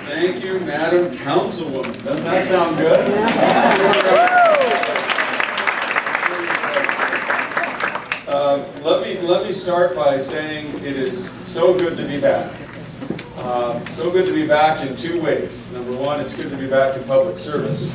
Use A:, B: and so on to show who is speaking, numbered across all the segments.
A: Thank you, Madam Councilwoman. Doesn't that sound good? Let me start by saying it is so good to be back. So good to be back in two ways. Number one, it's good to be back in public service.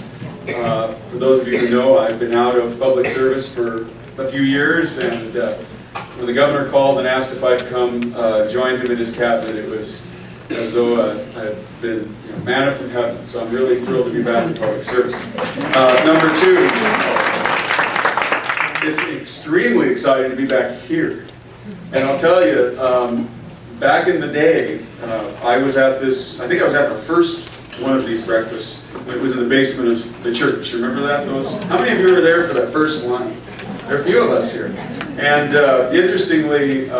A: For those of you who know, I've been out of public service for a few years, and when the governor called and asked if I'd come join him in his cabinet, it was as though I'd been manna from heaven. So I'm really thrilled to be back in public service. Number two, it's extremely exciting to be back here. And I'll tell you, back in the day, I was at this, I think I was at the first one of these breakfasts. It was in the basement of the church. Remember that? How many of you were there for that first one? There are a few of us here. And interestingly,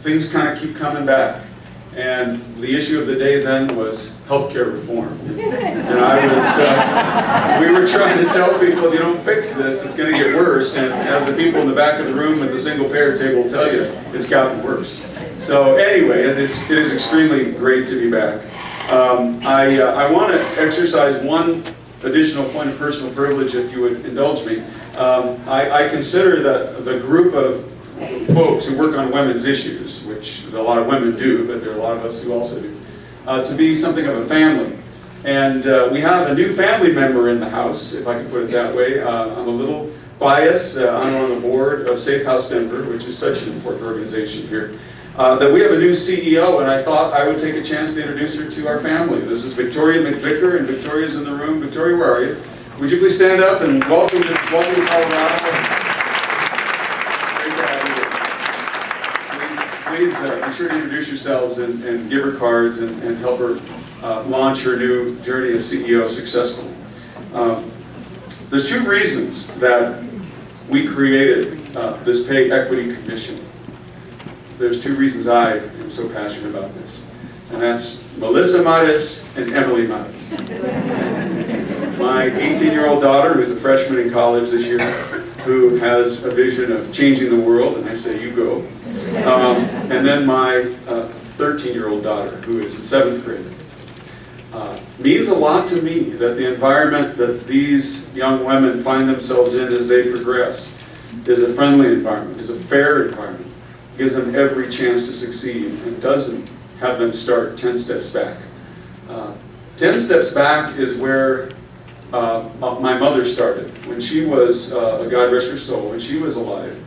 A: things kind of keep coming back. And the issue of the day then was healthcare reform. And we were trying to tell people, if you don't fix this, it's going to get worse. And as the people in the back of the room at the single payer table will tell you, it's gotten worse. So anyway, it is extremely great to be back. I want to exercise one additional point of personal privilege, if you would indulge me. I consider that the group of folks who work on women's issues, which a lot of women do, but there are a lot of us who also do, to be something of a family. And we have a new family member in the house, if I can put it that way. I'm a little biased. I'm on the board of Safe House Denver, which is such an important organization here. That we have a new CEO, and I thought I would take a chance to introduce her to our family. This is Victoria McVicker, and Victoria's in the room. Victoria, where are you? Would you please stand up and welcome to Colorado? Please be sure to introduce yourselves and give her cards and help her launch her new journey as CEO successfully. There's two reasons that we created this Pay Equity Commission. There's two reasons I am so passionate about this, and that's Melissa Mares and Emily Mares. My 18-year-old daughter, who's a freshman in college this year, who has a vision of changing the world, and I say, you go. And then my 13-year-old daughter, who is in 7th grade. Means a lot to me that the environment that these young women find themselves in as they progress is a friendly environment, is a fair environment, gives them every chance to succeed, and doesn't have them start 10 steps back. 10 steps back is where my mother started. When she was, God rest her soul, when she was alive,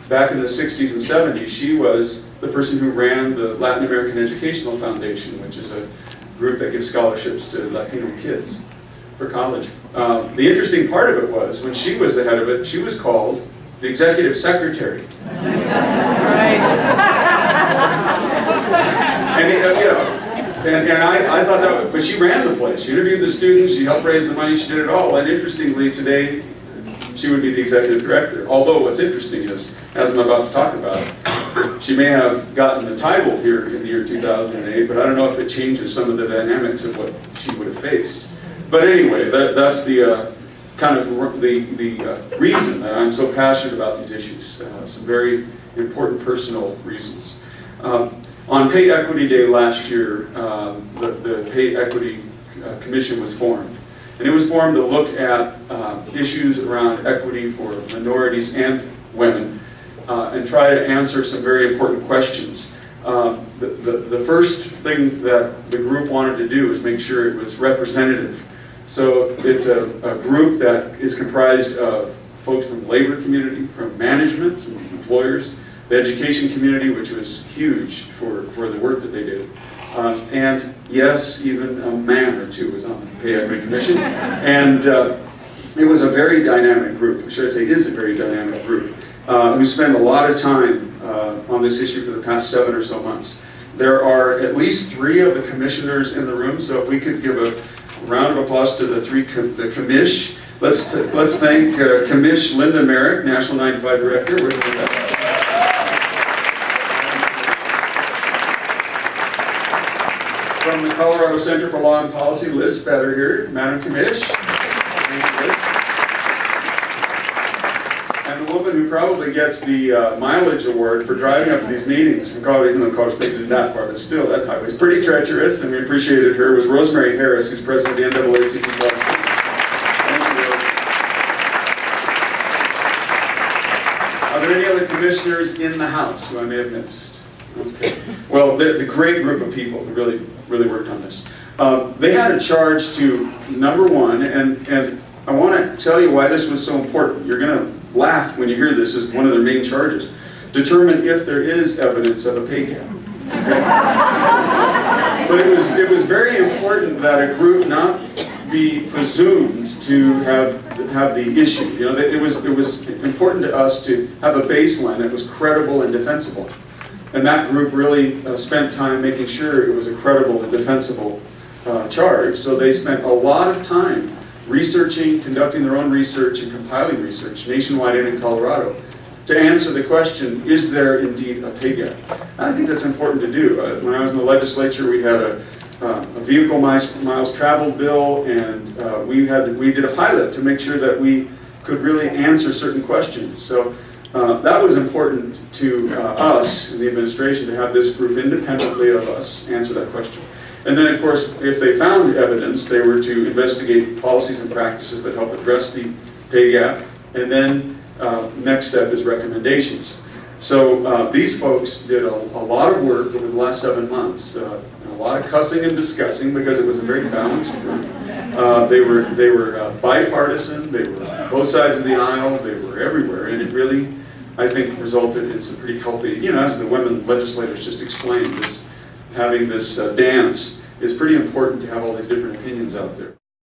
A: back in the 60s and 70s, she was the person who ran the Latin American Educational Foundation, which is a group that gives scholarships to Latino kids for college. The interesting part of it was, when she was the head of it, she was called the executive secretary.
B: Right.
A: And I thought that, but she ran the place. She interviewed the students, she helped raise the money, she did it all. And interestingly, today, she would be the executive director. Although what's interesting is, as I'm about to talk about, she may have gotten the title here in the year 2008, but I don't know if it changes some of the dynamics of what she would have faced. But anyway, that's the kind of the reason that I'm so passionate about these issues. Some very important personal reasons. On Pay Equity Day last year, the Pay Equity Commission was formed. And it was formed to look at issues around equity for minorities and women and try to answer some very important questions. The first thing that the group wanted to do was make sure it was representative. So it's a group that is comprised of folks from the labor community, from management, some employers, the education community, which was huge for the work that they did. And yes, even a man or two was on the Pay Equity Commission. And it was a very dynamic group, or should I say is a very dynamic group, who spent a lot of time on this issue for the past 7 or so months. There are at least 3 of the commissioners in the room, so if we could give a round of applause to the commish. Let's thank Commish Linda Merrick, National 95 Director. From the Colorado Center for Law and Policy, Liz Fetter here, Madam Commish. And the woman who who probably gets the mileage award for driving up to these meetings from Colorado, even though Colorado State isn't that far, but still, that highway is pretty treacherous, and we appreciated her, was Rosemary Harris, who's president of the NAACP. Are there any other commissioners in the House who I may have missed? Okay. Well, the great group of people who really worked on this. They had a charge to, number one, and I want to tell you why this was so important. You're going to laugh when you hear this as one of their main charges. Determine if there is evidence of a pay gap. Okay? But it was very important that a group not be presumed to have the issue. You know, it was important to us to have a baseline that was credible and defensible. And that group really spent time making sure it was a credible and defensible charge. So they spent a lot of time researching, conducting their own research, and compiling research nationwide and in Colorado to answer the question, is there indeed a pay gap? I think that's important to do. When I was in the legislature, we had a vehicle miles traveled bill, and we did a pilot to make sure that we could really answer certain questions. So that was important to us in the administration to have this group independently of us answer that question. And then, of course, if they found evidence, they were to investigate policies and practices that help address the pay gap. And then next step is recommendations. So these folks did a lot of work over the last 7 months. A lot of cussing and discussing because it was a very balanced group. They were bipartisan. They were both sides of the aisle. They were everywhere, and it really, I think, resulted in some pretty healthy. You know, as the women legislators just explained, having this dance is pretty important to have all these different opinions out there.